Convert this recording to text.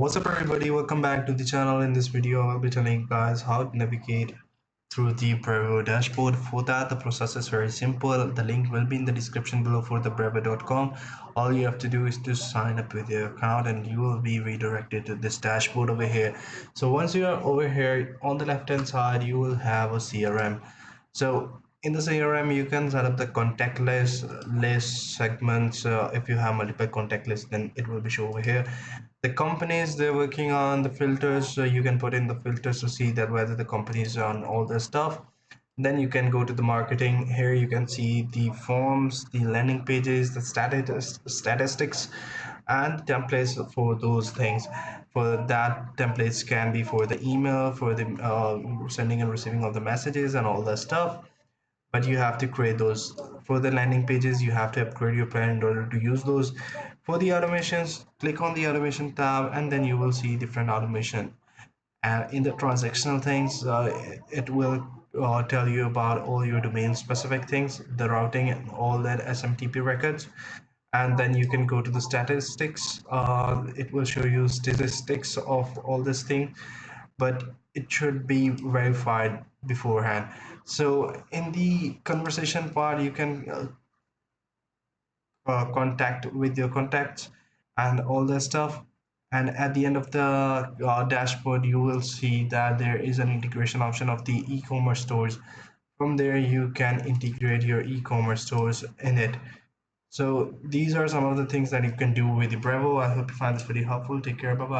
What's up everybody, welcome back to the channel. In this video I'll be telling you guys how to navigate through the Brevo dashboard. For that the process is very simple. The link will be in the description below for the brevo.com. All you have to do is to sign up with your account and you will be redirected to this dashboard over here. So once you are over here, on the left hand side you will have a CRM. So in the CRM you can set up the contact list segments. If you have multiple contact lists, then it will be shown over here. The companies they're working on the filters, so you can put in the filters to see that whether the companies are on all the stuff. Then you can go to the marketing. Here you can see the forms, the landing pages, the statistics and templates for those things. For that, templates can be for the email, for the sending and receiving of the messages and all that stuff, but you have to create those. For the landing pages you have to upgrade your plan in order to use those. For the automations, click on the automation tab and then you will see different automation. And in the transactional things, it will tell you about all your domain specific things, the routing and all that SMTP records. And then you can go to the statistics. It will show you statistics of all this thing, but it should be verified beforehand. So in the conversation part you can contact with your contacts and all that stuff. And at the end of the dashboard you will see that there is an integration option of the e-commerce stores. From there you can integrate your e-commerce stores in it. So these are some of the things that you can do with the Brevo. I hope you find this video helpful. Take care. Bye bye.